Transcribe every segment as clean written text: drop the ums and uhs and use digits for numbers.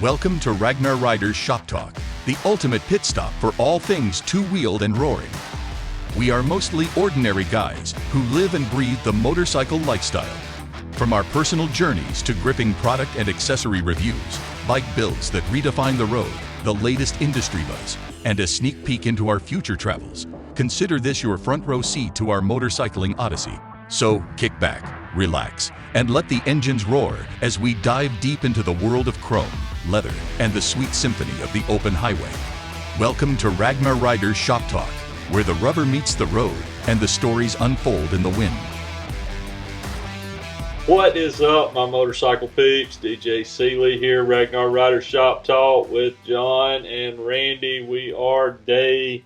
Welcome to Ragnar Rider's Shop Talk, the ultimate pit stop for all things two-wheeled and roaring. We are mostly ordinary guys who live and breathe the motorcycle lifestyle. From our personal journeys to gripping product and accessory reviews, bike builds that redefine the road, the latest industry buzz, and a sneak peek into our future travels, consider this your front row seat to our motorcycling odyssey. So kick back, relax, and let the engines roar as we dive deep into the world of chrome, leather, and the sweet symphony of the open highway. Welcome to Ragnar Rider's Shop Talk, where the rubber meets the road and the stories unfold in the wind. What is up, my motorcycle peeps? DJ Seeley here, Ragnar Rider's Shop Talk with John and Randy. We are day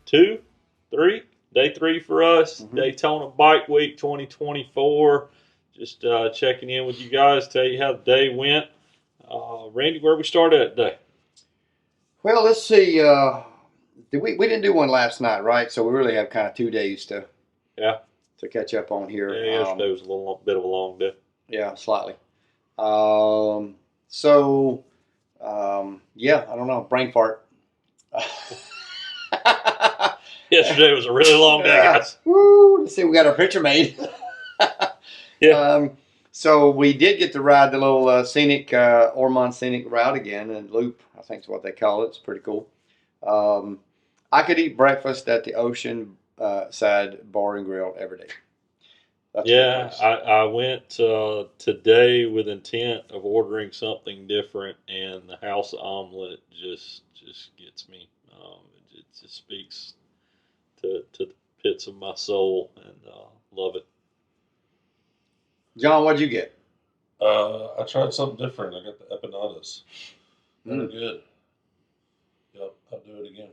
three for us, Daytona BikeWeek 2024. Just checking in with you guys, tell you how the day went. Randy, where we started at today? Well, let's see. We didn't do one last night, right? So we really have kind of 2 days to catch up on here. Yeah, yesterday was a little bit of a long day. Yeah, slightly. Yeah, I don't know. Brain fart. Yesterday was a really long day, guys. Woo! Let's see, we got our picture made. Yeah. So we did get to ride the little scenic Ormond scenic route again, and loop, I think is what they call it. It's pretty cool. I could eat breakfast at the Ocean Side Bar and Grill every day. That's I went today with intent of ordering something different, and the house omelet just gets me. It just speaks to the pits of my soul, and love it. John, what'd you get? I tried something different. I got the empanadas. They were good. Yep, I'll do it again.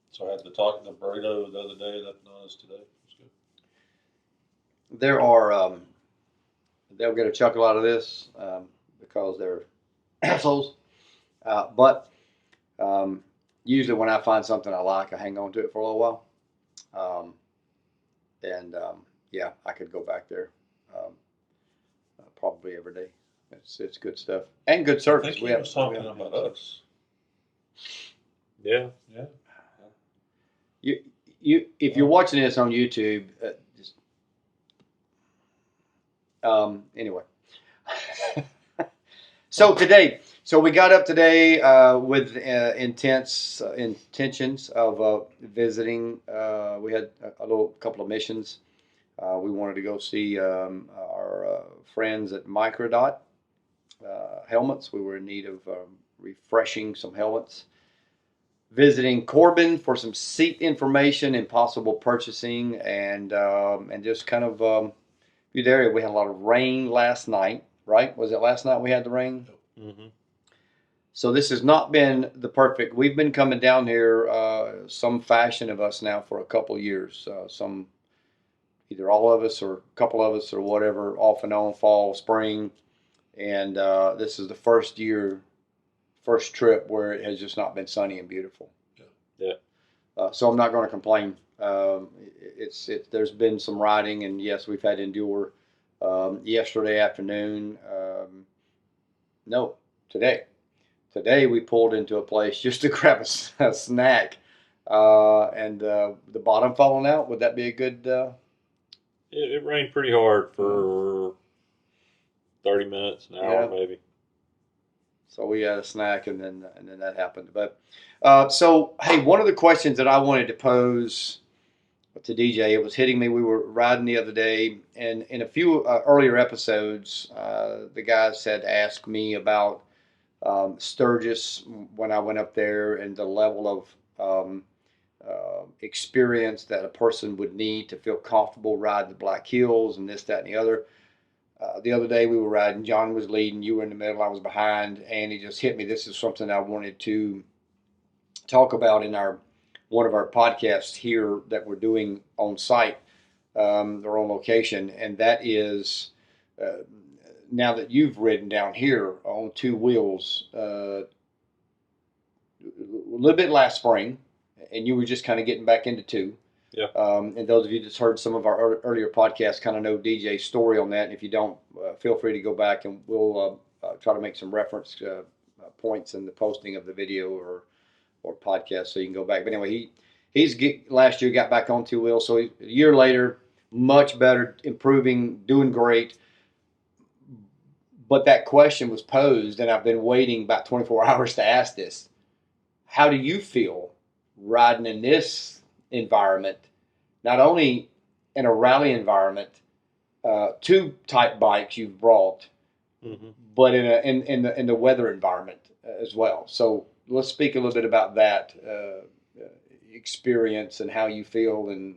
So I had the burrito the other day, the empanadas today. It was good. There are, they'll get a chuckle out of this because they're assholes. But usually when I find something I like, I hang on to it for a little while. Yeah, I could go back there probably every day. It's good stuff and good service. I think he was talking about us. Yeah. If you're watching this on YouTube, anyway. So we got up today with intentions of visiting. We had a couple of missions. We wanted to go see our friends at Microdot helmets. We were in need of refreshing some helmets. Visiting Corbin for some seat information and possible purchasing, and just kind of good area. We had a lot of rain last night, right? Was it last night we had the rain? Mm-hmm. So this has not been the perfect. We've been coming down here, some fashion of us now for a couple years. Some, either all of us or a couple of us or whatever, off and on, fall, spring, and this is the first trip where it has just not been sunny and beautiful. Yeah. So I'm not going to complain. There's been some riding, and yes, we've had to endure. Yesterday afternoon, today we pulled into a place just to grab a snack, and the bottom falling out. Would that be a good? It rained pretty hard for 30 minutes, an hour maybe. So we had a snack, and then that happened. But so hey, one of the questions that I wanted to pose to DJ, it was hitting me. We were riding the other day, and in a few earlier episodes, the guys had asked me about Sturgis when I went up there, and the level of experience that a person would need to feel comfortable riding the Black Hills and this, that, and the other. The other day we were riding. John was leading. You were in the middle. I was behind. And he just hit me. This is something I wanted to talk about in one of our podcasts here that we're doing on site, or on location. And that is, now that you've ridden down here on two wheels, a little bit last spring, and you were just kind of getting back into two. Yeah. And those of you that's heard some of our earlier podcasts kind of know DJ's story on that. And if you don't, feel free to go back, and we'll try to make some reference points in the posting of the video or podcast, so you can go back. But anyway, last year got back on two wheels, so a year later, much better, improving, doing great. But that question was posed, and I've been waiting about 24 hours to ask this. How do you feel riding in this environment, not only in a rally environment, two type bikes you've brought, but in the weather environment as well? So let's speak a little bit about that experience and how you feel and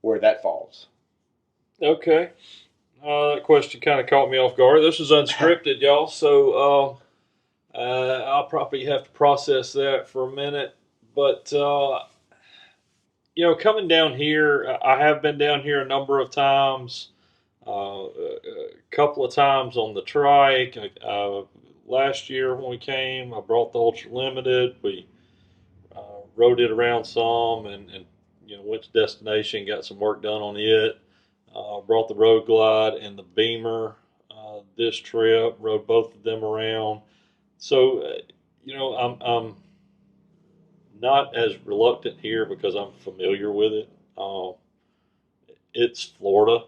where that falls. Okay. That question kind of caught me off guard. This is unscripted, y'all, so I'll probably have to process that for a minute. But, coming down here, I have been down here a number of times, a couple of times on the trike. Last year when we came, I brought the Ultra Limited. We rode it around some and went to destination, got some work done on it. Brought the Road Glide and the Beamer this trip, rode both of them around. So, I'm not as reluctant here because I'm familiar with it. It's Florida,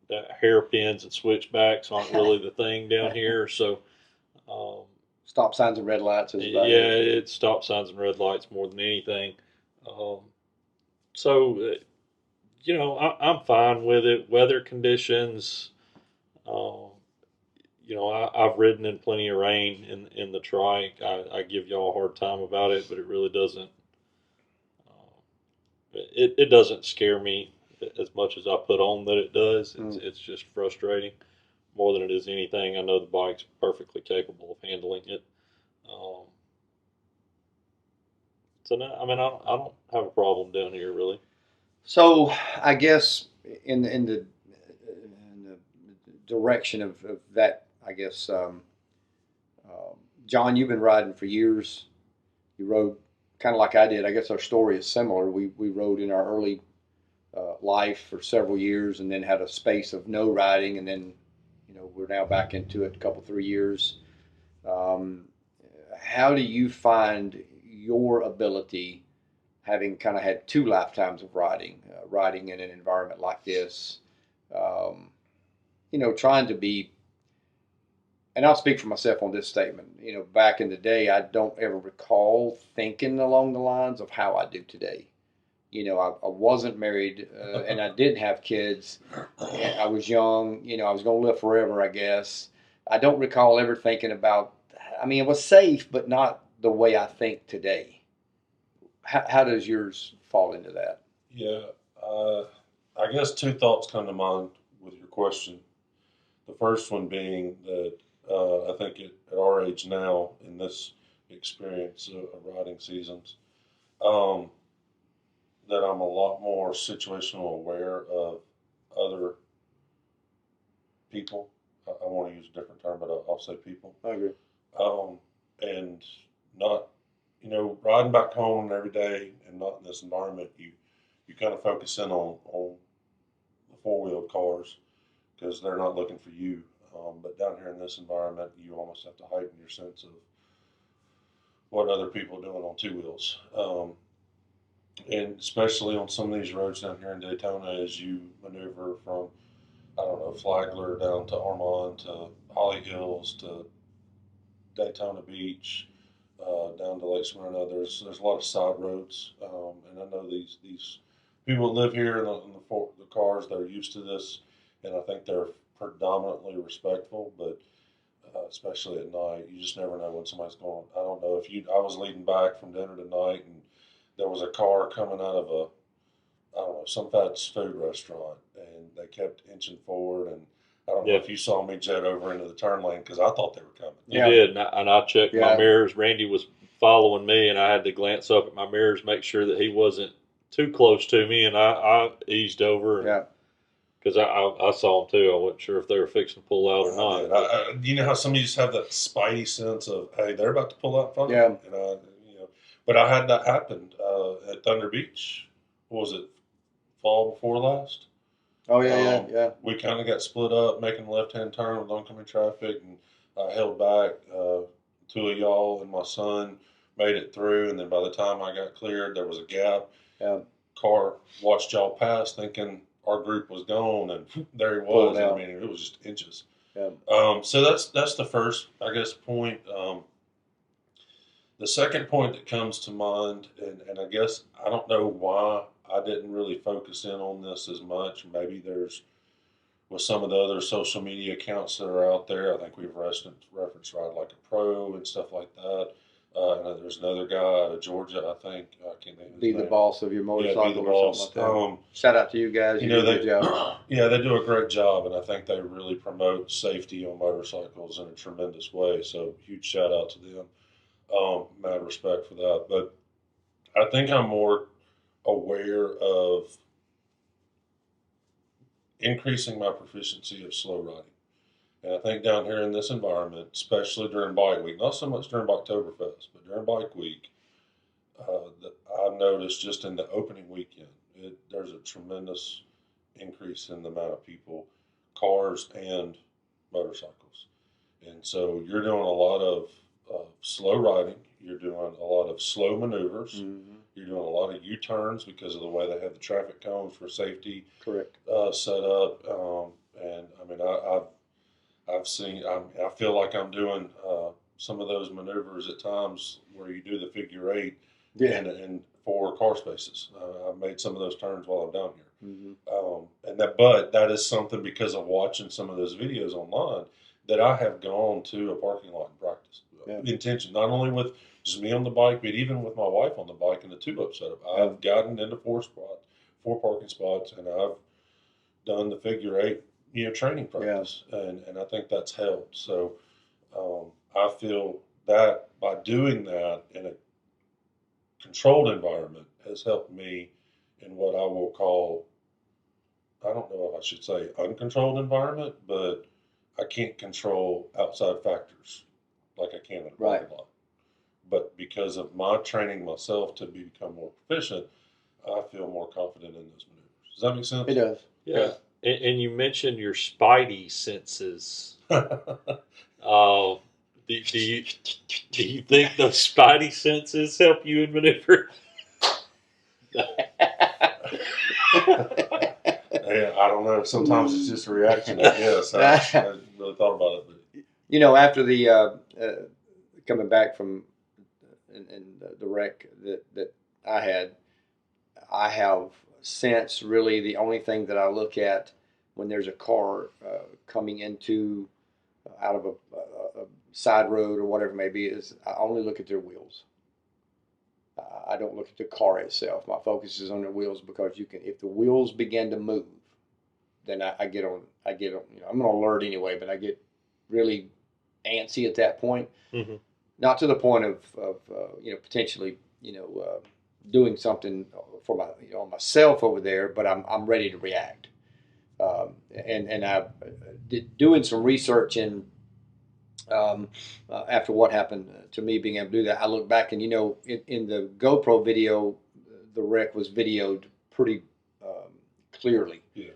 that hairpins and switchbacks aren't really the thing down here. So, stop signs and red lights is about it's stop signs and red lights more than anything. So, I'm fine with it. Weather conditions, I've ridden in plenty of rain in the trike. I give y'all a hard time about it, but it really doesn't. It doesn't scare me as much as I put on that it does. It's just frustrating more than it is anything. I know the bike's perfectly capable of handling it. So no, I don't have a problem down here really. So I guess in the direction of that, I guess, John, you've been riding for years. You rode kind of like I did. I guess our story is similar. We rode in our early life for several years, and then had a space of no riding, and then we're now back into it a couple 3 years. How do you find your ability, having kind of had two lifetimes of riding in an environment like this, trying to be, and I'll speak for myself on this statement, back in the day, I don't ever recall thinking along the lines of how I do today. I wasn't married, and I didn't have kids. I was young, I was going to live forever, I guess. I don't recall ever thinking about, it was safe, but not the way I think today. How does yours fall into that? Yeah, I guess two thoughts come to mind with your question. The first one being that I think at our age now, in this experience of riding seasons, that I'm a lot more situational aware of other people. I want to use a different term, but I'll say people. I agree. And not, riding back home every day and not in this environment, you kind of focus in on the four-wheeled cars because they're not looking for you. But down here in this environment, you almost have to heighten your sense of what other people are doing on two wheels. And especially on some of these roads down here in Daytona, as you maneuver from, Flagler down to Armand to Holly Hills to Daytona Beach, down to Lake Smyrna, there's a lot of side roads, and I know these people that live here in the cars, they're used to this, and I think they're predominantly respectful, but especially at night, you just never know when somebody's going. I don't know if I was leading back from dinner tonight, and there was a car coming out of some fast food restaurant, and they kept inching forward, and I don't know if you saw me jet over into the turn lane because I thought they were coming. You did, and I checked my mirrors. Randy was following me, and I had to glance up at my mirrors, make sure that he wasn't too close to me, and I eased over. Yeah. Because I saw them too. I wasn't sure if they were fixing to pull out or not. You know how some of you just have that spidey sense of, hey, they're about to pull out in front Yeah. of me. And but I had that happen at Thunder Beach. What was it, fall before last? Oh, yeah. We kind of got split up, making a left-hand turn with oncoming traffic, and I held back two of y'all and my son made it through, and then by the time I got cleared, there was a gap. Yeah. Car watched y'all pass, thinking our group was gone, and there he Pulled was. out. I mean, it was just inches. Yeah. So that's the first, I guess, point. The second point that comes to mind, and I guess I don't know why I didn't really focus in on this as much. Maybe there's with some of the other social media accounts that are out there. I think we've referenced Ride Like a Pro and stuff like that. And there's another guy out of Georgia, I think. I can't think of his Be name. the boss of your motorcycle Be the or boss. something like that. Shout out to you guys. You do know, a good job. they do a great job, and I think they really promote safety on motorcycles in a tremendous way. So huge shout out to them. Mad respect for that. But I think I'm more aware of increasing my proficiency of slow riding. And I think down here in this environment, especially during Bike Week, not so much during Biketoberfest, but during Bike Week, that I've noticed just in the opening weekend, there's a tremendous increase in the amount of people, cars and motorcycles. And so you're doing a lot of slow riding. You're doing a lot of slow maneuvers. Mm-hmm. You're doing a lot of U-turns because of the way they have the traffic cones for safety. Correct. Set up. And I mean, I've seen. I feel like I'm doing some of those maneuvers at times where you do the figure eight. Yeah. And 4 car spaces. I've made some of those turns while I'm down here. Mm-hmm. But that is something because of watching some of those videos online that I have gone to a parking lot and practice. Yeah. Intention, not only with just me on the bike, but even with my wife on the bike in the 2-up setup. I've gotten into 4 parking spots, and I've done the figure eight, training practice, and I think that's helped. So I feel that by doing that in a controlled environment has helped me in what I will call, I don't know if I should say uncontrolled environment, but I can't control outside factors like I can in a parking lot. But because of my training myself to become more proficient, I feel more confident in those maneuvers. Does that make sense? It does. Yeah. And you mentioned your spidey senses. Do you think those spidey senses help you in maneuver? Yeah, I don't know. Sometimes it's just a reaction. I guess I hadn't really thought about it. But After the coming back from the wreck that I had, I have since really the only thing that I look at when there's a car coming into out of a side road or whatever it may be is I only look at their wheels. I don't look at the car itself. My focus is on the wheels because if the wheels begin to move, then I get on. I'm an alert anyway, but I get really antsy at that point. Mm-hmm. Not to the point of potentially doing something for myself over there, but I'm ready to react. And I doing some research in after what happened to me being able to do that, I look back and in the GoPro video, the wreck was videoed pretty clearly. Yeah.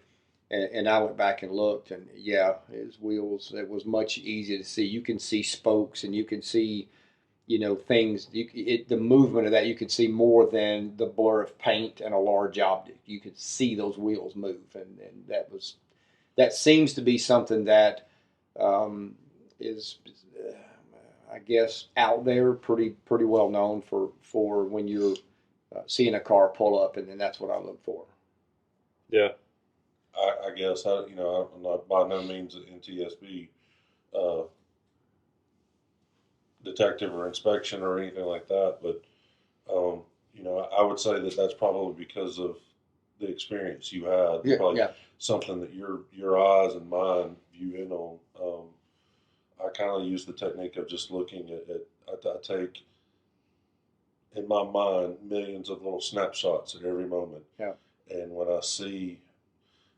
And I went back and looked, and his wheels. It was much easier to see. You can see spokes, and you can see, things. The movement of that you could see more than the blur of paint and a large object. You could see those wheels move, and that seems to be something that is, I guess, out there pretty well known for when you're seeing a car pull up, and then that's what I look for. Yeah. I guess I'm not by no means an NTSB detective or inspection or anything like that, but I would say that that's probably because of the experience you had, something that your eyes and mine view in on. I kind of use the technique of just looking at I take in my mind millions of little snapshots at every moment, and when I see.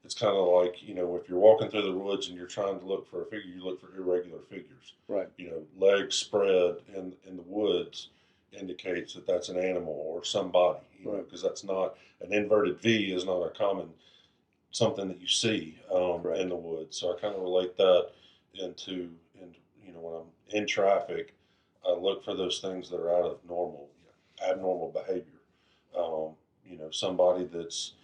It's kind of like, if you're walking through the woods and you're trying to look for a figure, you look for irregular figures. Right. Legs spread in the woods indicates that that's an animal or somebody, because that's not, an inverted V is not a common, something that you see in the woods. So I kind of relate that into when I'm in traffic, I look for those things that are out of abnormal behavior. Somebody that's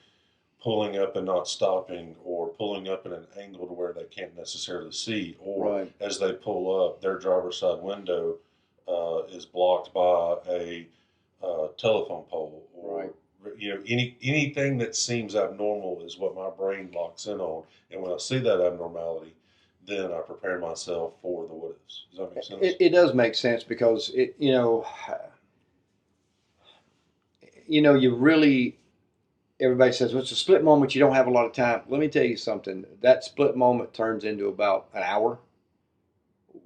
pulling up and not stopping, or pulling up at an angle to where they can't necessarily see, or Right. as they pull up, their driver's side window is blocked by a telephone pole, or anything that seems abnormal is what my brain locks in on. And when I see that abnormality, then I prepare myself for the what ifs. Does that make sense? It does make sense because you really, everybody says, well, it's a split moment. You don't have a lot of time. Let me tell you something. That split moment turns into about an hour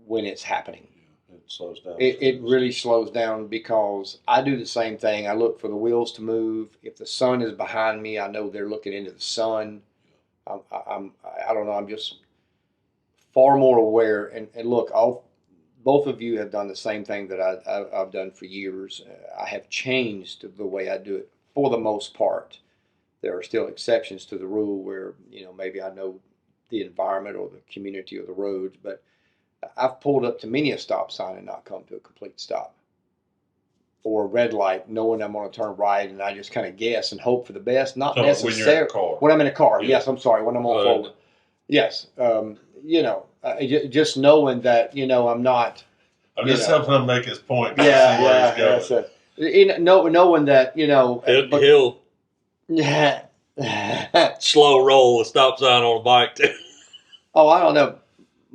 when it's happening. Yeah, it slows down. It really slows down because I do the same thing. I look for the wheels to move. If the sun is behind me, I know they're looking into the sun. I don't know. I'm just far more aware. And look, both of you have done the same thing that I've done for years. I have changed the way I do it for the most part. There are still exceptions to the rule where, maybe I know the environment or the community or the roads, but I've pulled up to many a stop sign and not come to a complete stop. Or a red light, knowing I'm going to turn right, and I just kind of guess and hope for the best. Not necessarily when you're in a car. When I'm in a car. Yeah. Yes, I'm sorry. When I'm on forward. Yes. Just knowing that, I'm not. I'm just helping him make his point. Yeah. Knowing that, He'll slow roll a stop sign on a bike too. Oh, I don't know.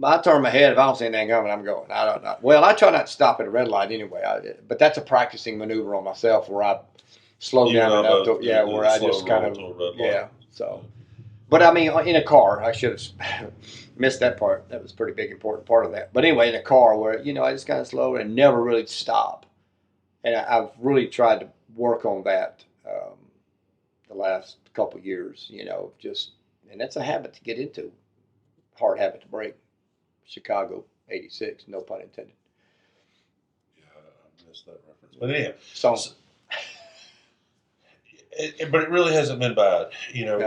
I turn my head. If I don't see anything coming, I'm going. I don't know. Well, I try not to stop at a red light anyway. But that's a practicing maneuver on myself where I slow down enough to, where I just kind of, So, but I mean, in a car, I should have missed that part. That was a pretty big, important part of that. But anyway, in a car where, I just kind of slow and never really stop. And I've really tried to work on that the last couple of years, and that's a habit to get into. Hard habit to break. Chicago, 86, no pun intended. Yeah, I missed that reference. But anyhow, but it really hasn't been bad.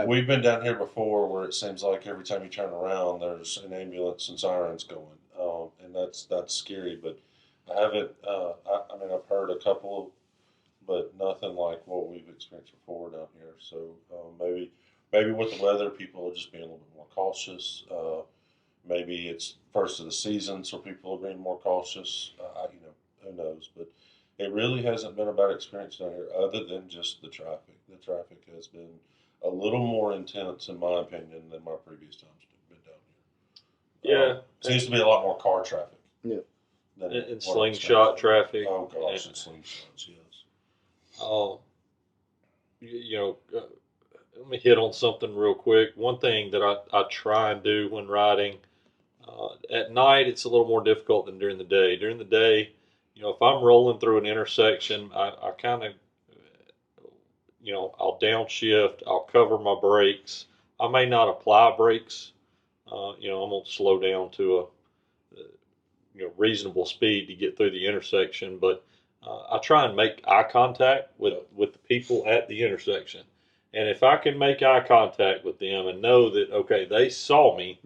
We've been down here before where it seems like every time you turn around, there's an ambulance and sirens going, and that's scary. But I haven't. I've heard a couple, but nothing like what we've experienced before down here. So maybe with the weather, people are just being a little bit more cautious. Maybe it's first of the season, so people are being more cautious. Who knows? But it really hasn't been a bad experience down here, other than just the traffic. The traffic has been a little more intense, in my opinion, than my previous times been down here. Yeah, seems to be a lot more car traffic. Yeah, and slingshot traffic. Oh gosh, and slingshots, yes. Let me hit on something real quick. One thing that I try and do when riding, at night it's a little more difficult than during the day. During the day, if I'm rolling through an intersection, I kind of, I'll downshift, I'll cover my brakes. I may not apply brakes. I'm going to slow down to a reasonable speed to get through the intersection, but I try and make eye contact with the people at the intersection. And if I can make eye contact with them and know that, okay, they saw me,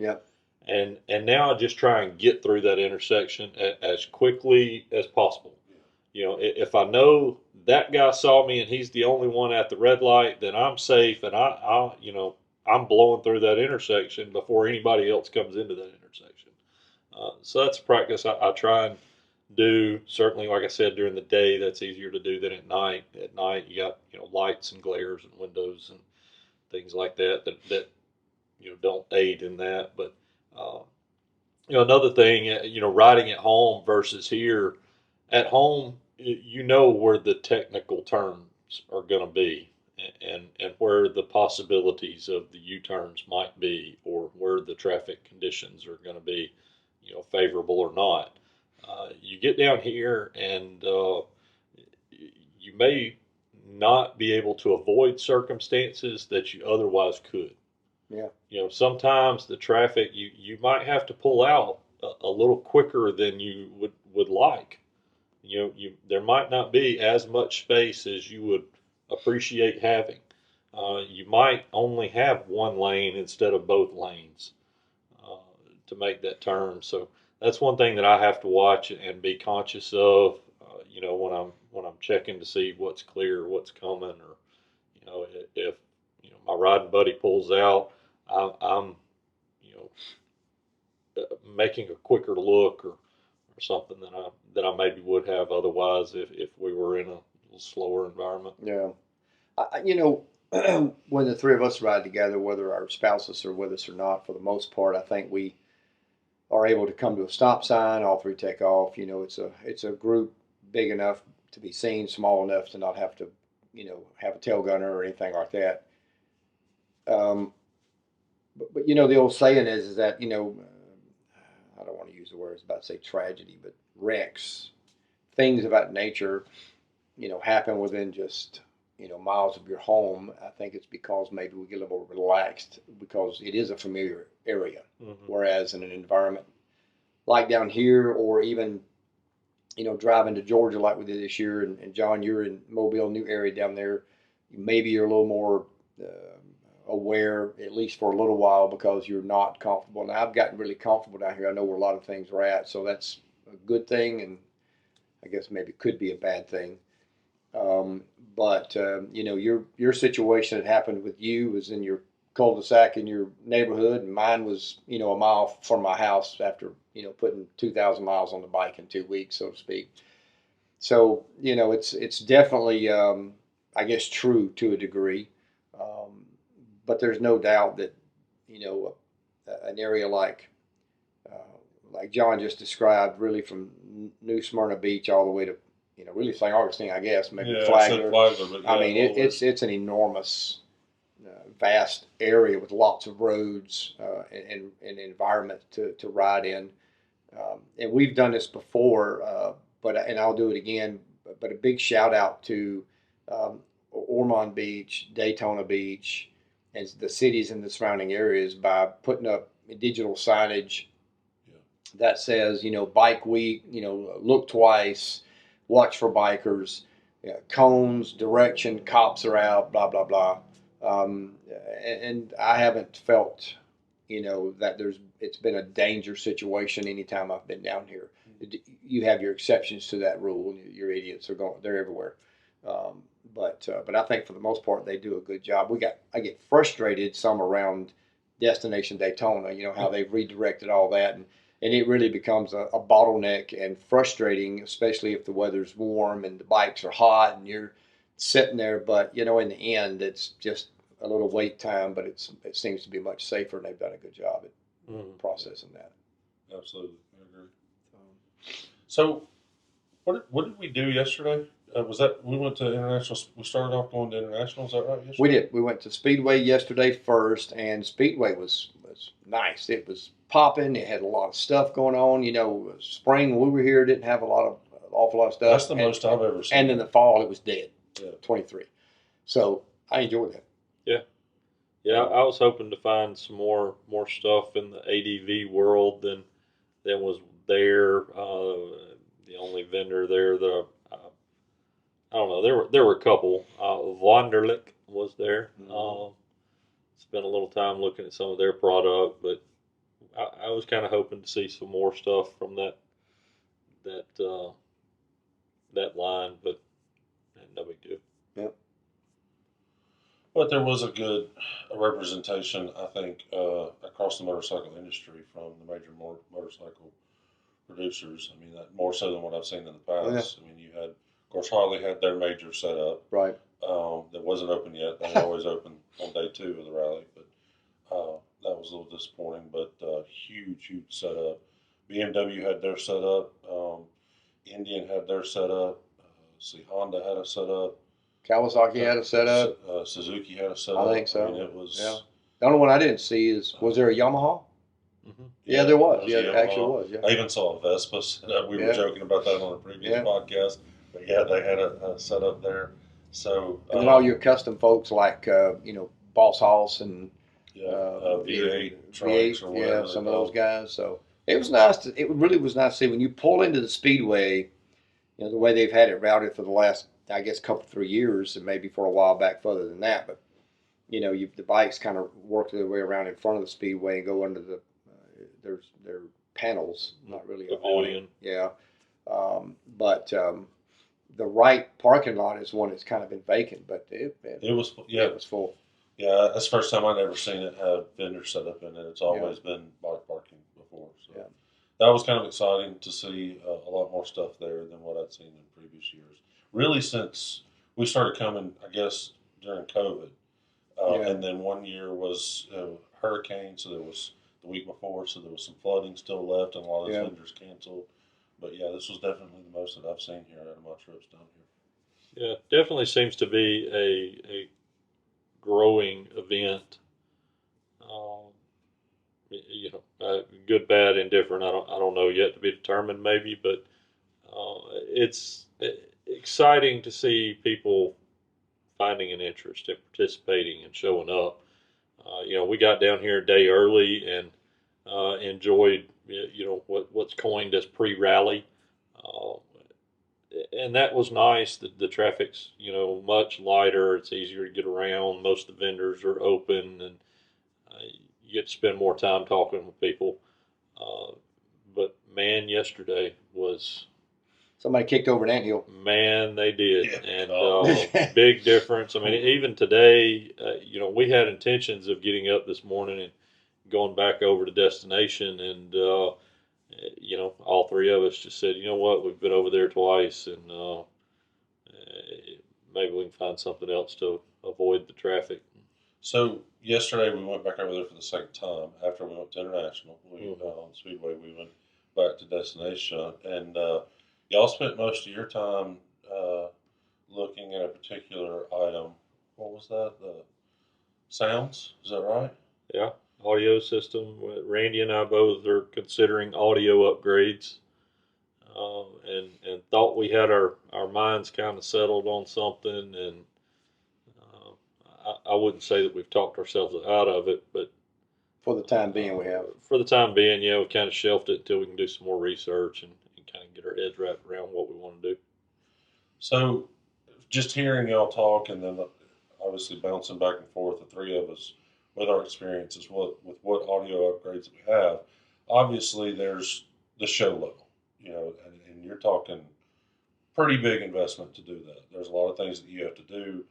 and now I just try and get through that intersection as quickly as possible. If I know that guy saw me and he's the only one at the red light, then I'm safe, and I'm blowing through that intersection before anybody else comes into that intersection. So that's a practice I try and do. Certainly, like I said, during the day, that's easier to do than at night. At night, you got lights and glares and windows and things like that don't aid in that. But another thing, riding at home versus here. At home, where the technical terms are going to be, and where the possibilities of the U-turns might be, or where the traffic conditions are going to be, favorable or not. You get down here and you may not be able to avoid circumstances that you otherwise could. Yeah. Sometimes the traffic, you might have to pull out a little quicker than you would like. There might not be as much space as you would appreciate having. You might only have one lane instead of both lanes to make that turn. So that's one thing that I have to watch and be conscious of. When I'm checking to see what's clear, what's coming, or if my riding buddy pulls out, I'm making a quicker look or something than I maybe would have otherwise if we were in a little slower environment. Yeah. When the three of us ride together, whether our spouses are with us or not, for the most part, I think we are able to come to a stop sign. All three take off. It's a group big enough to be seen, small enough to not have to, have a tail gunner or anything like that. But the old saying is that I don't want to use the word, I was about to say tragedy, but wrecks, things of that nature, happen within just miles of your home. I think it's because maybe we get a little more relaxed because it is a familiar area. Mm-hmm. Whereas in an environment like down here, or even driving to Georgia like we did this year, and John, you're in Mobile, new area down there. Maybe you're a little more aware, at least for a little while, because you're not comfortable. Now I've gotten really comfortable down here. I know where a lot of things are at, so that's a good thing, and I guess maybe it could be a bad thing. But your situation that happened with you was in your cul-de-sac in your neighborhood, and mine was a mile from my house after putting 2,000 miles on the bike in 2 weeks, so to speak. So it's definitely I guess true to a degree, but there's no doubt that an area like John just described, really from New Smyrna Beach all the way to really St. Augustine, I guess, maybe Flagler. But yeah, I mean, it's an enormous, vast area with lots of roads and environment to ride in. And we've done this before, and I'll do it again. But a big shout out to Ormond Beach, Daytona Beach, and the cities in the surrounding areas by putting up digital signage that says, Bike Week, look twice, watch for bikers, cones, direction, cops are out, blah, blah, blah. And I haven't felt, that it's been a danger situation anytime I've been down here. You have your exceptions to that rule. Your idiots they're everywhere. But I think for the most part, they do a good job. I get frustrated some around Destination Daytona, how they've redirected all that. And it really becomes a bottleneck and frustrating, especially if the weather's warm and the bikes are hot and you're sitting there. But, in the end, it's just a little wait time, but it seems to be much safer, and they've done a good job at processing that. Absolutely. I agree. So what did we do yesterday? Was that we went to international? We started off going to international. Is that right? Yesterday? We did. We went to Speedway yesterday first, and Speedway was nice. It was popping. It had a lot of stuff going on. Spring when we were here didn't have an awful lot of stuff. That's the most I've ever seen. And in the fall it was dead. Yeah. 23. So I enjoyed that. Yeah. I was hoping to find some more stuff in the ADV world than was there. The only vendor there that I don't know. There were a couple. Vonderlich was there. Mm-hmm. Spent a little time looking at some of their product, but I was kind of hoping to see some more stuff from that line, but no big deal. Yep. But there was a good representation, I think, across the motorcycle industry from the major motorcycle producers. I mean, that more so than what I've seen in the past. Yeah. I mean, you had, of course, Harley had their major set up. Right. That wasn't open yet. They always open on day 2 of the rally, but that was a little disappointing. But huge setup. BMW had their setup. Indian had their setup. Honda had a setup. Kawasaki had a setup. Suzuki had a setup. I think so. I mean, it was. Yeah. The only one I didn't see was there a Yamaha? Mm-hmm. Yeah, there was. Yeah, It actually was. Yeah. I even saw a Vespa set up. We were joking about that on a previous podcast. But yeah, they had a setup there. So and then all your custom folks like Boss Hoss and V8 trucks or whatever. Some of those guys. So it was nice. It really was nice to see when you pull into the Speedway. The way they've had it routed for the last, I guess, 3 years, and maybe for a while back further than that. But the bikes kind of work their way around in front of the Speedway and go under their panels, not really a Pavilion. awning. Yeah. But the right parking lot is one that's kind of been vacant, but It was, yeah, it was full. yeah. That's the first time I'd ever seen it have vendors set up in it. It's always been bike parking before. So Yeah. that was kind of exciting to see a lot more stuff there than what I'd seen in previous years. Really, since we started coming, I guess during COVID, Yeah. and then one year was hurricane, so there was the week before, so there was some flooding still left, and a lot of those Yeah. vendors canceled. But yeah, this was definitely the most that I've seen here out of my trips down here. Yeah, definitely seems to be a growing event. Um, good, bad, indifferent. I don't know yet, to be determined, maybe, but it's exciting to see people finding an interest in participating and showing up. We got down here a day early and enjoyed what's coined as pre-rally. Uh, and that was nice. The traffic's much lighter. It's easier to get around. Most of the vendors are open, and you get to spend more time talking with people. Uh, but man, yesterday was Somebody kicked over an anthill. man. They did, Yeah. and Oh. big difference. I mean, even today, we had intentions of getting up this morning and going back over to destination, and all three of us just said, you know what, we've been over there twice, and maybe we can find something else to avoid the traffic. So yesterday we went back over there for the second time after we went to International. On Speedway we went back to destination, and y'all spent most of your time looking at a particular item. What was that? The sounds? Is that right? Yeah, audio system. Randy and I both are considering audio upgrades, and thought we had our minds kind of settled on something. And I wouldn't say that we've talked ourselves out of it, but For the time being, we have. for the time being, yeah, we kind of shelved it until we can do some more research and kind of get our heads wrapped around what we want to do. So just hearing y'all talk, and then obviously bouncing back and forth, the three of us with our experiences with what audio upgrades we have. Obviously, there's the show level, and you're talking pretty big investment to do that. There's a lot of things that you have to do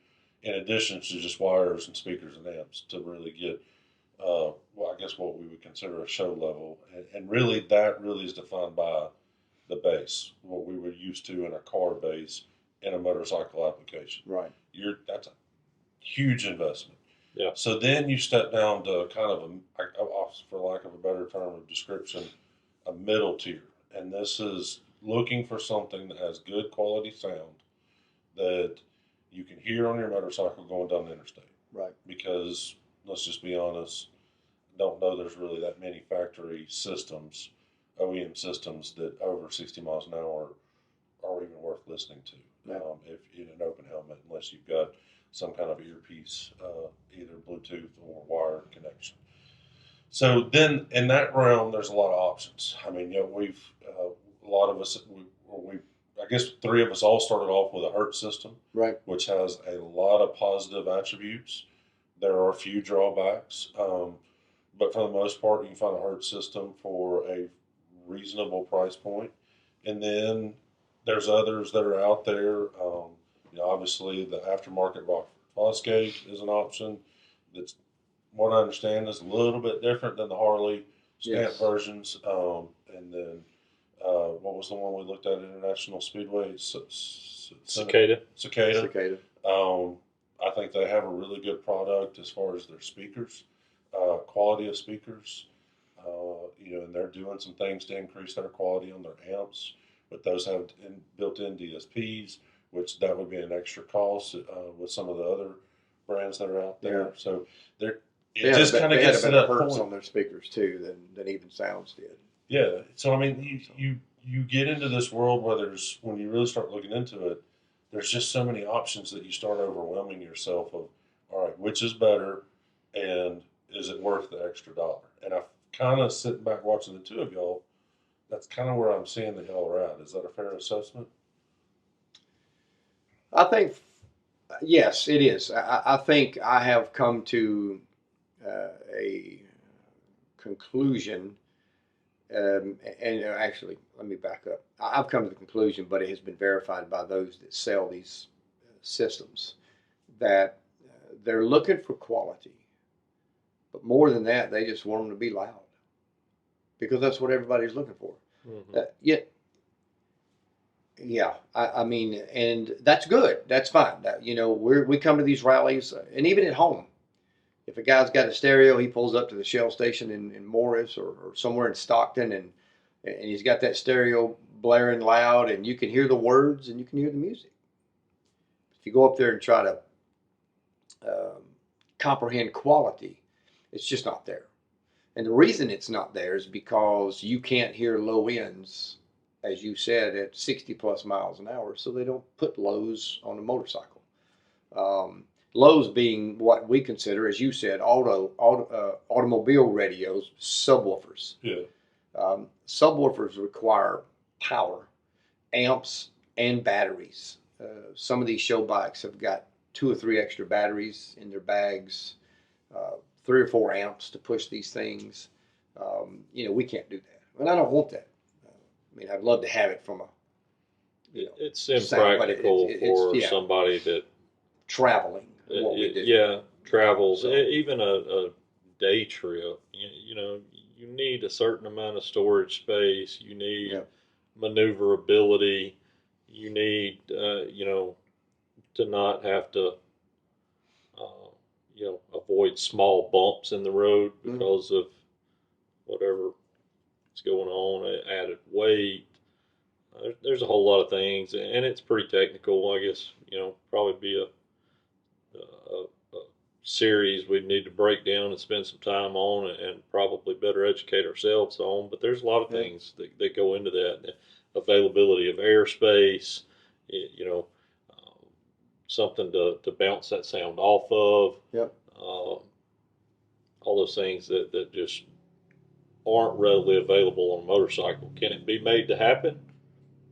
in addition to just wires and speakers and amps to really get, I guess what we would consider a show level. And really, that really is defined by the base, what we were used to in a car base in a motorcycle application. Right. That's a huge investment. Yeah. So then you step down to kind of for lack of a better term of description, a middle tier. And this is looking for something that has good quality sound that you can hear on your motorcycle going down the interstate. Right. Because let's just be honest, don't know there's really that many factory systems, OEM systems that over 60 miles an hour are even worth listening to. Yeah. If in an open helmet, unless you've got some kind of earpiece, either Bluetooth or wired connection. So then in that realm, there's a lot of options. I mean, we've a lot of us, I guess three of us all started off with a Hertz system, Right. which has a lot of positive attributes. There are a few drawbacks, but for the most part, you can find a Hertz system for a reasonable price point. And then there's others that are out there. Obviously, the aftermarket Fosgate is an option. That's what I understand is a little bit different than the Harley stamp versions. And then what was the one we looked at at International Speedway? Cicada. Cicada. I think they have a really good product as far as their speakers, quality of speakers. And they're doing some things to increase their quality on their amps, but those have built-in DSPs, which that would be an extra cost with some of the other brands that are out there. Yeah. So They just kind of gets to that Hertz point on their speakers too than even Sounds did. Yeah. So I mean, you get into this world where when you really start looking into it, there's just so many options that you start overwhelming yourself of, all right, which is better, and is it worth the extra dollar? And I kind of sitting back watching the two of y'all, that's kind of where I'm seeing that y'all are at. Is that a fair assessment? I think, yes, it is. I think I have come to a conclusion and actually, let me back up. I've come to the conclusion, but it has been verified by those that sell these systems, that they're looking for quality. But more than that, they just want them to be loud because that's what everybody's looking for. Mm-hmm. Yeah. I mean, and that's good. That's fine. That, we come to these rallies, and even at home, if a guy's got a stereo, he pulls up to the Shell station in Morris or somewhere in Stockton, and he's got that stereo blaring loud, and you can hear the words and you can hear the music. If you go up there and try to comprehend quality, it's just not there. And the reason it's not there is because you can't hear low ends, as you said, at 60 plus miles an hour, so they don't put lows on a motorcycle. Lows being what we consider, as you said, automobile radios, subwoofers. Yeah. Subwoofers require power, amps, and batteries. Some of these show bikes have got 2 or 3 extra batteries in their bags, 3 or 4 amps to push these things. We can't do that, and I don't want that. I mean, I'd love to have it from a. It's impractical for somebody that traveling. What we do. Yeah, travels. So, even a day trip. You need a certain amount of storage space. You need maneuverability. You need to not have to avoid small bumps in the road because of whatever is going on, added weight. There's a whole lot of things, and it's pretty technical. I guess probably be a series we'd need to break down and spend some time on, and probably better educate ourselves on. But there's a lot of things that go into that. The availability of airspace, something to bounce that sound off of. Yep. All those things that just aren't readily available on a motorcycle. Can it be made to happen?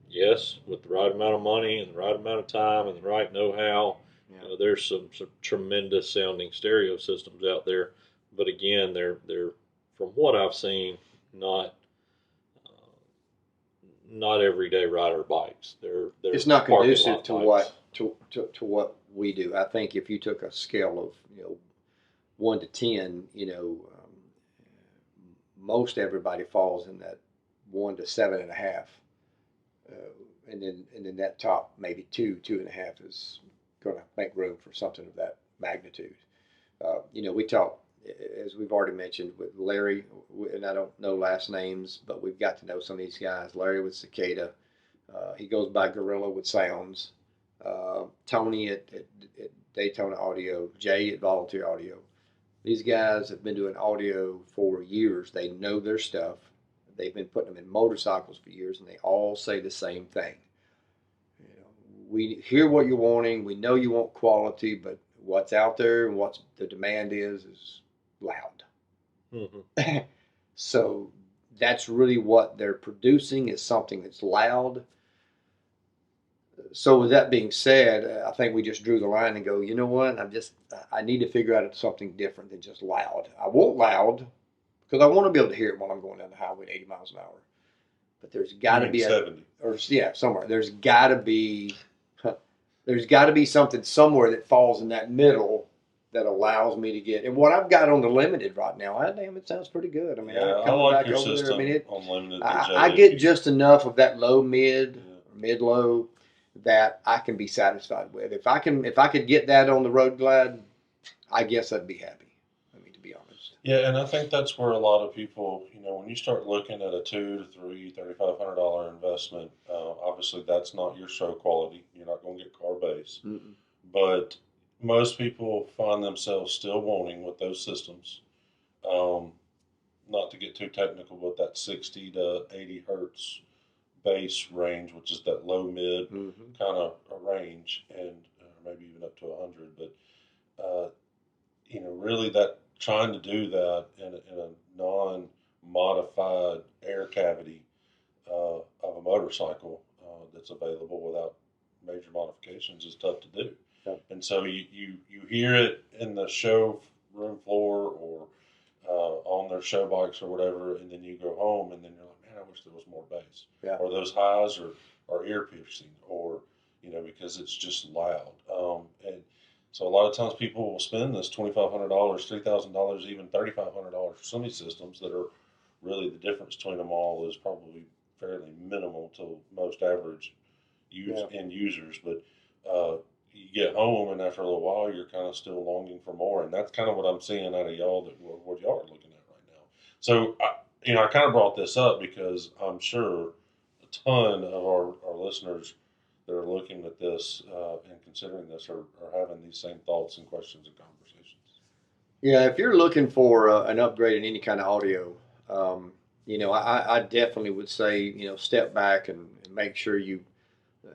Yes, with the right amount of money and the right amount of time and the right know-how. Yeah. There's some tremendous sounding stereo systems out there, but again, they're from what I've seen, not everyday rider bikes. They're it's not conducive to what we do. I think if you took a scale of 1 to 10, most everybody falls in that 1 to 7.5, and then that top maybe 2.5 is going to make room for something of that magnitude. We talk, as we've already mentioned, with Larry, and I don't know last names, but we've got to know some of these guys. Larry with Cicada, he goes by Gorilla with Sounds. Tony at Daytona Audio, Jay at Volunteer Audio. These guys have been doing audio for years. They know their stuff. They've been putting them in motorcycles for years, and they all say the same thing. We hear what you're wanting. We know you want quality, but what's out there and what the demand is loud. Mm-hmm. So that's really what they're producing, is something that's loud. So with that being said, I think we just drew the line and go, you know what? I need to figure out something different than just loud. I want loud because I want to be able to hear it when I'm going down the highway at 80 miles an hour. But there's got to be 70. Somewhere. There's got to be something somewhere that falls in that middle that allows me to get. And what I've got on the Limited right now, it sounds pretty good. I mean, I like your system on Limited. I get just enough of that low mid, mid low, that I can be satisfied with. If I could get that on the Road Glide, I guess I'd be happy. I mean, to be honest. Yeah, and I think that's where a lot of people, when you start looking at a $2,000 to $3,500 investment, obviously that's not your show quality. You're not going to get car base. Mm-mm. But most people find themselves still wanting with those systems, not to get too technical, but that 60 to 80 hertz bass range, which is that low mid kind of a range, and maybe even up to 100. But really that trying to do that in a non-modified air cavity of a motorcycle that's available without major modifications is tough to do. Yep. And so you hear it in the showroom floor or on their show bikes or whatever, and then you go home and then you're like, man, I wish there was more bass. Yeah. Or those highs are ear piercing, or because it's just loud. And so a lot of times people will spend this $2,500, $3,000, even $3,500 for some of these systems that are really, the difference between them all is probably fairly minimal to most average end users. But you get home, and after a little while, you're kind of still longing for more, and that's kind of what I'm seeing out of y'all, that what y'all are looking at right now. So I kind of brought this up because I'm sure a ton of our listeners that are looking at this and considering this are having these same thoughts and questions and conversations. Yeah, if you're looking for an upgrade in any kind of audio, I definitely would say, step back and make sure you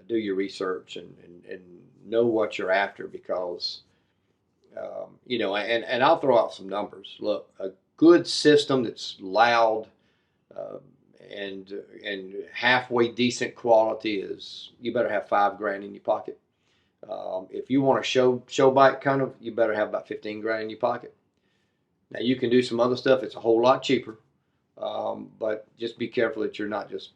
do your research and know what you're after, because, and I'll throw out some numbers. Look, a good system that's loud uh, and halfway decent quality is, you better have $5,000 in your pocket. If you want a show bike kind of, you better have about $15,000 in your pocket. Now you can do some other stuff. It's a whole lot cheaper, but just be careful that you're not just,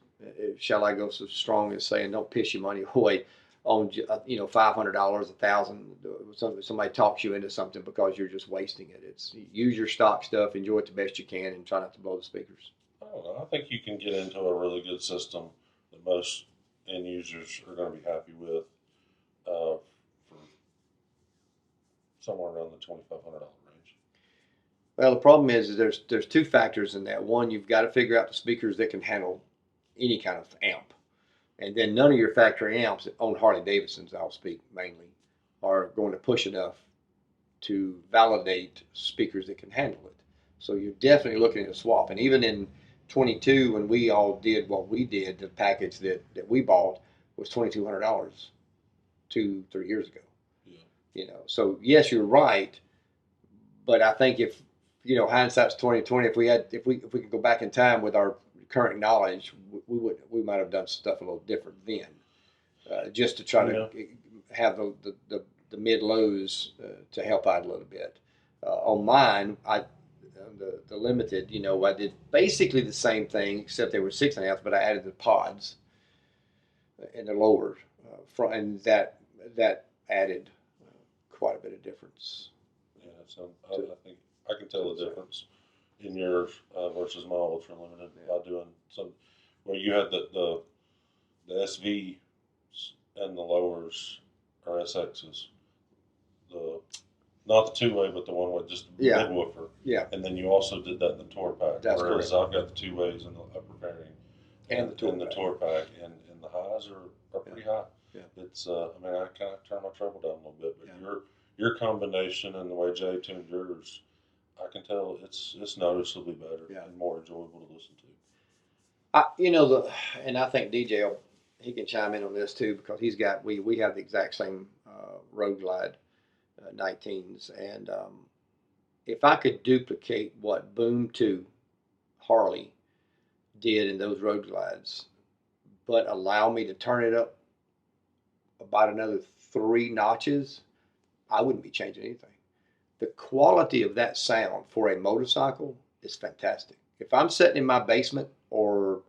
shall I go so strong as saying, don't piss your money away on $500, $1,000. Somebody talks you into something because you're just wasting it. It's use your stock stuff, enjoy it the best you can, and try not to blow the speakers. I don't know. I think you can get into a really good system that most end users are going to be happy with for somewhere around the $2,500 range. Well, the problem is there's two factors in that. One, you've got to figure out the speakers that can handle any kind of amp. And then none of your factory amps on Harley Davidsons, I'll speak mainly, are going to push enough to validate speakers that can handle it. So you're definitely looking at a swap. And even in 22, when we all did what we did, the package that we bought was $2,200 2-3 years ago. Yeah. So yes, you're right. But I think if, hindsight's 20/20, if we could go back in time with our current knowledge, we might have done stuff a little different then, just to try to have the mid lows to help out a little bit. On mine, the limited, I did basically the same thing, except they were 6.5, but I added the pods in the lower front, and that added quite a bit of difference. Yeah, so I think I can tell the difference in yours versus my ultra limited by doing some. Well, you had the SV and the lowers or SXs, not the two-way, but the one with just the mid woofer. Yeah. And then you also did that in the tour pack. That's whereas correct. I've got the two ways in the upper fairing And the tour pack, and the highs are pretty high. Yeah. It's I kind of turn my treble down a little bit, but your combination and the way Jay tuned yours, I can tell it's noticeably better and more enjoyable to listen to. And I think DJ, he can chime in on this too, because we have the exact same Road Glide 19s, and if I could duplicate what Boom 2 Harley did in those Road Glides, but allow me to turn it up about another 3 notches, I wouldn't be changing anything. The quality of that sound for a motorcycle is fantastic. If I'm sitting in my basement or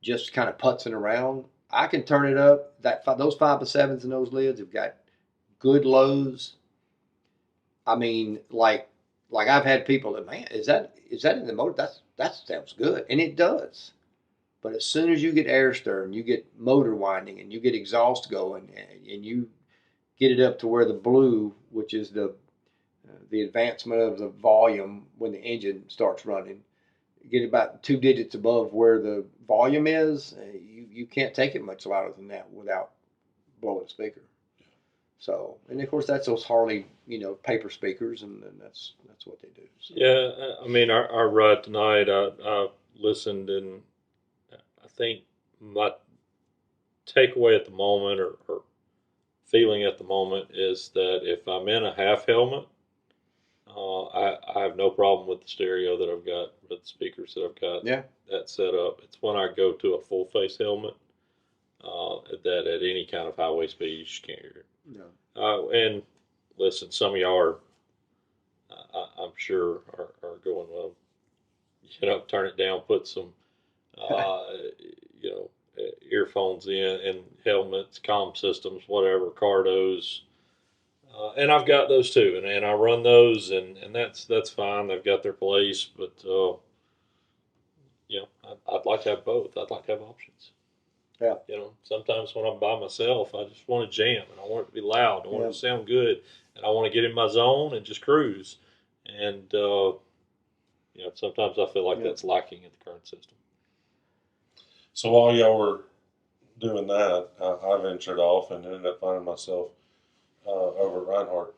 just kind of putzing around, I can turn it up. Those 5x7s and those lids have got good lows. I mean, like I've had people that, man, is that in the motor? That sounds good, and it does. But as soon as you get air stir and you get motor winding and you get exhaust going and you get it up to where the blue, which is the advancement of the volume when the engine starts running, get about 2 digits above where the volume is, you can't take it much louder than that without blowing the speaker. So, and of course that's those Harley, paper speakers, and that's what they do. So. Yeah, our ride tonight, I listened, and I think my takeaway at the moment, or feeling at the moment, is that if I'm in a half helmet, I have no problem with the stereo that I've got, with the speakers that I've got that set up. It's when I go to a full face helmet that at any kind of highway speed, you just can't hear it. No. And listen, some of y'all are, I'm sure, are going, well, turn it down, put some, you know, earphones in and helmets, comm systems, whatever, cardos. And I've got those too, and I run those, and that's fine. They've got their place, but I'd like to have both. I'd like to have options. Yeah. Sometimes when I'm by myself, I just want to jam, and I want it to be loud. I want it to sound good, and I want to get in my zone and just cruise. And sometimes I feel like that's lacking in the current system. So while y'all were doing that, I ventured off and ended up finding myself over at Reinhardt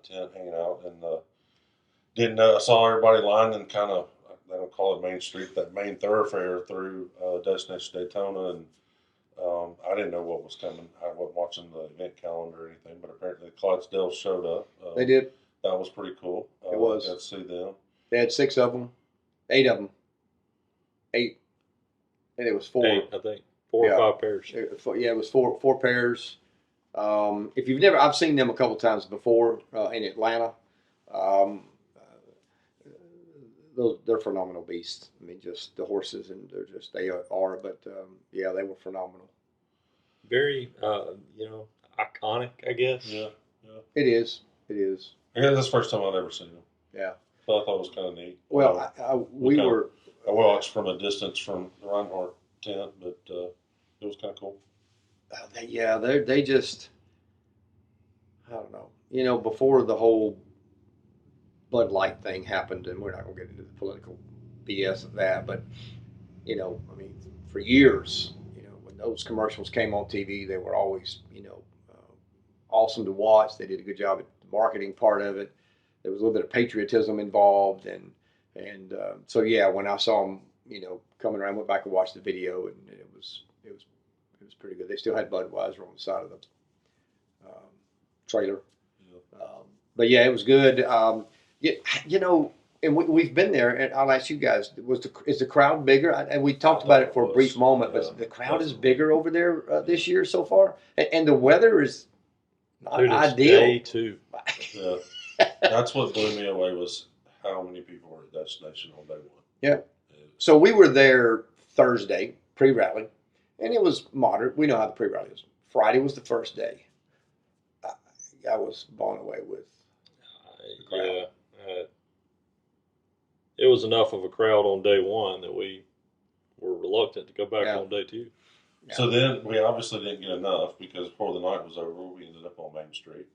tent hanging out, and didn't know. I saw everybody lining kind of, they don't call it Main Street, that main thoroughfare through Destination Daytona, and I didn't know what was coming. I wasn't watching the event calendar or anything, but apparently the Clydesdale showed up. They did. That was pretty cool. It was. Got to see them. They had 6 of them, 8 of them, 8, and it was 4. 8, I think, 4 or 5 pairs. It was 4 pairs. If you've never, I've seen them a couple times before in Atlanta. They're phenomenal beasts. I mean, just the horses, and they are. But they were phenomenal. Very, iconic, I guess. Yeah. It is. Yeah, that's the first time I'd ever seen them. Yeah. So I thought it was kind of neat. Well, I watched from a distance from the Reinhardt tent, but it was kind of cool. They just, I don't know. Before the whole Bud Light thing happened, and we're not going to get into the political BS of that, but, for years, when those commercials came on TV, they were always, awesome to watch. They did a good job at the marketing part of it. There was a little bit of patriotism involved, and when I saw them, coming around, went back and watched the video, and it was pretty good. They still had Budweiser on the side of the trailer, but it was good. And we've been there, and I'll ask you guys: is the crowd bigger? And we talked about it for a brief moment, but the crowd is bigger over there this year so far, and the weather is not ideal. Day 2. Yeah. That's what blew me away was how many people were at Destination on day 1. Yeah. So we were there Thursday, pre-rally, and it was moderate. We know how the pre-rally is. Friday was the first day. I was blown away with the crowd. It was enough of a crowd on day 1 that we were reluctant to go back on day 2. Yeah. So then we obviously didn't get enough because before the night was over, we ended up on Main Street.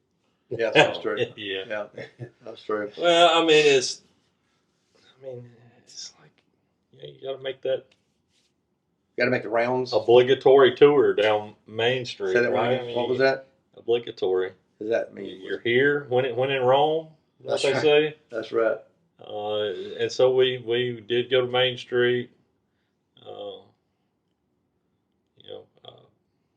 Yeah, that's true. Yeah, that's true. Well, it's like you got to make that. Got to make the rounds. Obligatory tour down Main Street. Say that right? What was that? Obligatory. Does that mean you're here when in Rome? That's what they say. That's right. And so we did go to Main Street.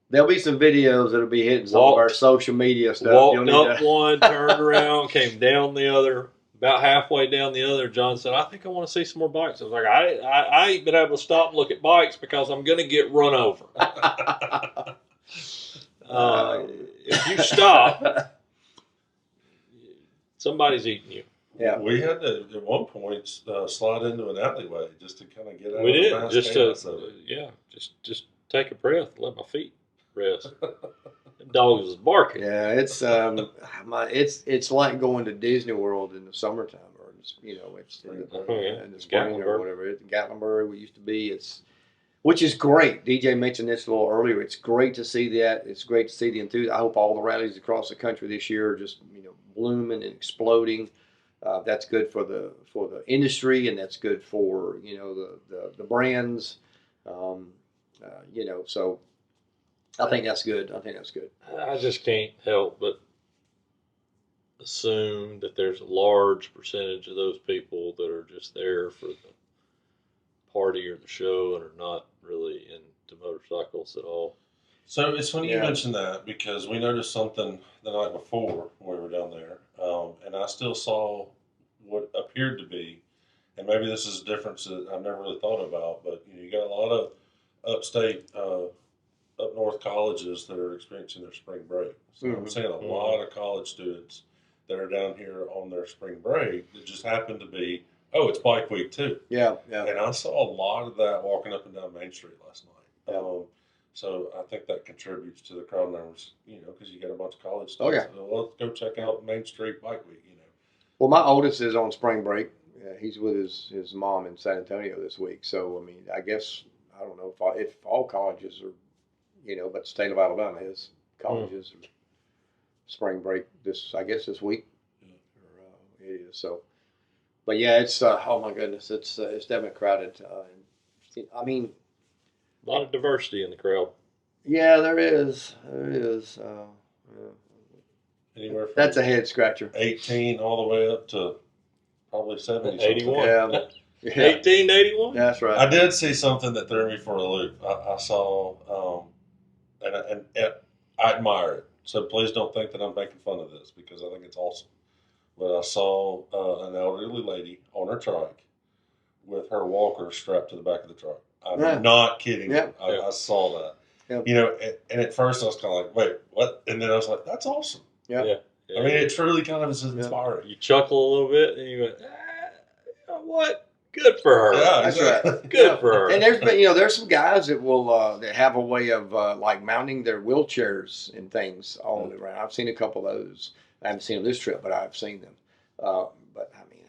There'll be some videos that'll be hitting some of our social media stuff. Walked up one, turned around, came down the other. About halfway down the other, John said, "I think I want to see some more bikes." I was like, "I ain't been able to stop and look at bikes because I'm going to get run over. If you stop, somebody's eating you." Yeah, we had to at one point slide into an alleyway just to kind of get out. We did of just take a breath, let my feet rest. The dog was barking. Yeah, it's like going to Disney World in the summertime, or it's in the spring or whatever. Gatlinburg we used to be. Which is great. DJ mentioned this a little earlier. It's great to see that. It's great to see the enthusiasm. I hope all the rallies across the country this year are just blooming and exploding. That's good for the industry, and that's good for the brands. So I think that's good. I just can't help but assume that there's a large percentage of those people that are just there for the party or the show and are not really into motorcycles at all. So it's funny you mentioned that because we noticed something the night before when we were down there, and I still saw what appeared to be, and maybe this is a difference that I've never really thought about, but you got a lot of upstate, up north colleges that are experiencing their spring break. So I'm seeing a lot of college students that are down here on their spring break that just happen to be Oh, it's Bike Week too. Yeah. And I saw a lot of that walking up and down Main Street last night. Yeah. So I think that contributes to the crowd numbers, because you got a bunch of college Oh, students. yeah. So let's go check out Main Street Bike Week, Well, my oldest is on spring break. He's with his mom in San Antonio this week. So, I mean, I guess, I don't know if all colleges are, but the state of Alabama is colleges are spring break this week. Yeah. Or, it is. So, but yeah, it's, oh my goodness, it's definitely crowded. I mean, A lot of diversity in the crowd. yeah, there is. Yeah. Anywhere from That's a head scratcher. 18 all the way up to probably 70. 81. Yeah. 18 to 81? That's right. I did see something that threw me for a loop. I saw, and I admire it. So please don't think that I'm making fun of this because I think it's awesome. But I saw an elderly lady on her trike with her walker strapped to the back of the truck. I'm not kidding. Yeah. I saw that. Yeah. And at first I was kind of like, wait, what? And then I was like, that's awesome. Yeah. Yeah. I mean, it truly kind of is inspiring. You chuckle a little bit and you went, you know what? Good for her. Yeah, That's exactly. right. Good for her. And there's been, there's some guys that will that have a way of like mounting their wheelchairs and things all the way around. I've seen a couple of those. I haven't seen them this trip, but I've seen them. But I mean,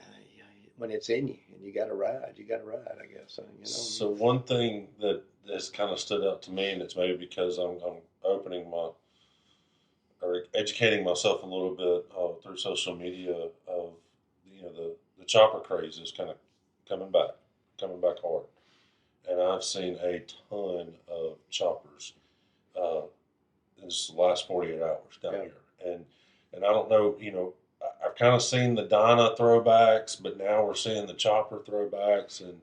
when it's in you and you got to ride, I guess. So one thing that has kind of stood out to me, and it's maybe because I'm opening or educating myself a little bit through social media of the chopper craze is kind of coming back hard, and I've seen a ton of choppers in this last 48 hours down here, and I don't know, I've kind of seen the Dyna throwbacks, but now we're seeing the chopper throwbacks, and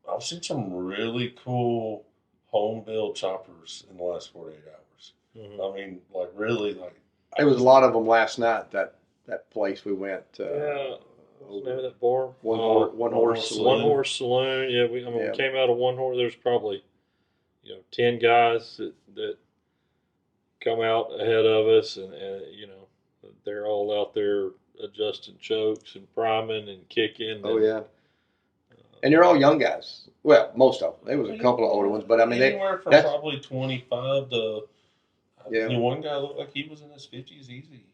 I've seen some really cool home build choppers in the last 48 hours. Mm-hmm. I mean, like really, like there was a lot of them last night. That place we went. What's the name of that bar? One horse saloon. Yeah, we came out of one horse. There's probably 10 guys that come out ahead of us, and they're all out there adjusting chokes and priming and kicking. Oh yeah. And they're all young guys. Well, most of them. There was a couple of older ones, but I mean, anywhere from probably 25 to. One guy looked like he was in his 50s easy,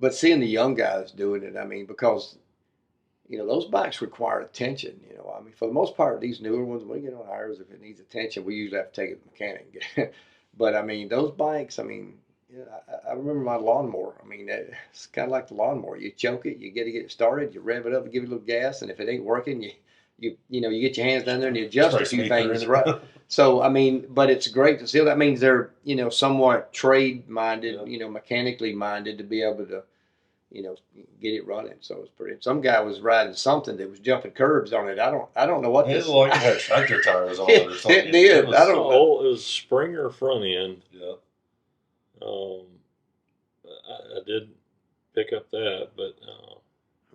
But seeing the young guys doing it, I mean, because those bikes require attention. I mean, for the most part, these newer ones, when we get on ours, if it needs attention, we usually have to take it to the mechanic. But I mean, those bikes, I mean, I remember my lawnmower. I mean, it's kind of like the lawnmower. You choke it, you get it started, you rev it up and give it a little gas, and if it ain't working, you get your hands down there and you adjust a few things, right? So I mean, but it's great to see. That means they're somewhat trade minded, mechanically minded to be able to get it running. So it's pretty. Some guy was riding something that was jumping curbs on it. I don't know what this. It looked like it had tractor tires on it or something. It did. I don't know. It was Springer front end. Yeah. I did pick up that, but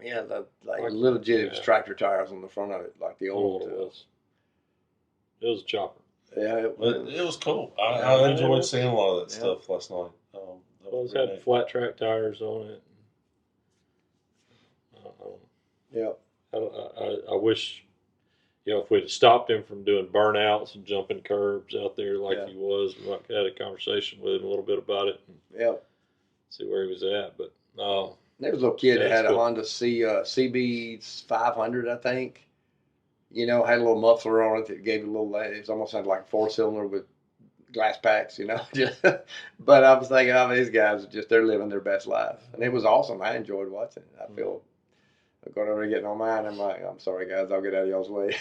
yeah, like legit tractor tires on the front of it, like the old. It was a chopper. Yeah, it was cool. I enjoyed seeing a lot of that stuff last night. It had flat track tires on it. Yeah. I wish, if we'd stopped him from doing burnouts and jumping curbs out there like he was, we might have had a conversation with him a little bit about it and see where he was at. But there was a little kid that had a Honda CB 500, I think. Had a little muffler on it that gave it a little. It almost sounded like a 4-cylinder with glass packs, But I was thinking, these guys they're living their best life, and it was awesome. I enjoyed watching it. I feel. I'm going over and getting on mine. I'm like, I'm sorry, guys. I'll get out of y'all's way.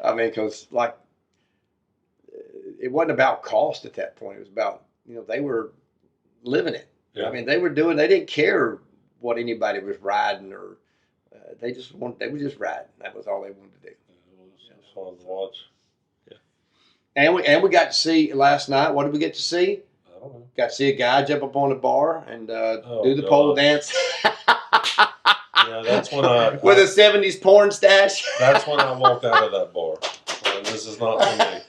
I mean, because, it wasn't about cost at that point. It was about, they were living it. Yeah. I mean, they didn't care what anybody was riding or they were just riding. That was all they wanted to do. It was fun to watch. Yeah. And we got to see last night. What did we get to see? I don't know. Got to see a guy jump up on the bar and do the pole dance. Yeah, that's when I with a '70s porn stash. That's when I walked out of that bar. This is not for me.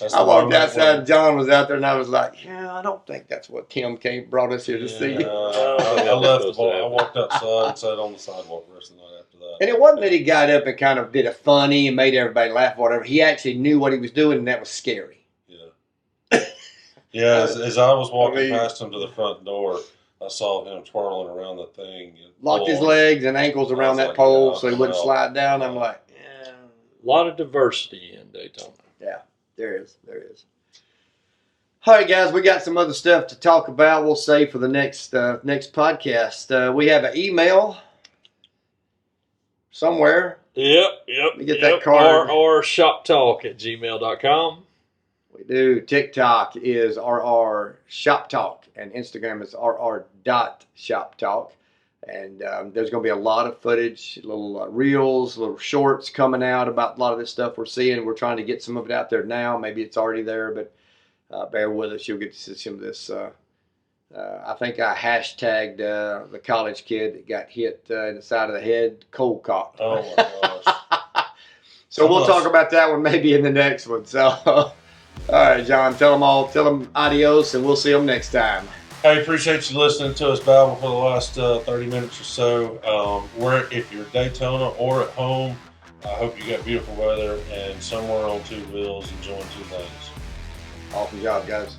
That's I the walked one that outside, went. John was out there, and I was like, yeah, I don't think that's what Tim brought us here to see. Yeah. I left the ball. I walked outside and sat on the sidewalk the rest of the night after that. And it wasn't that he got up and kind of did a funny and made everybody laugh or whatever. He actually knew what he was doing, and that was scary. Yeah. Yeah, as I was walking I mean- past him to the front door, I saw him twirling around the thing. And Locked his pulling. legs and ankles around that like, pole yeah, so he wouldn't well, slide down. I'm like, yeah, A lot of diversity in Daytona. there is. All right, guys, we got some other stuff to talk about. We'll save for the next podcast. We have an email somewhere. Yep. me get that card. rrshoptalk@gmail.com. We do. TikTok is rrshoptalk, and Instagram is rr.shoptalk. And there's going to be a lot of footage, little reels, little shorts coming out about a lot of this stuff we're seeing. We're trying to get some of it out there now. Maybe it's already there, but bear with us. You'll get to see some of this. I think I hashtagged the college kid that got hit in the side of the head, cold cock. Oh my gosh. So we'll talk about that one maybe in the next one. So, all right, John, tell them adios, and we'll see them next time. Hey, appreciate you listening to us babble for the last 30 minutes or so. If you're Daytona or at home, I hope you got beautiful weather and somewhere on two wheels enjoying two lanes. Awesome job, guys.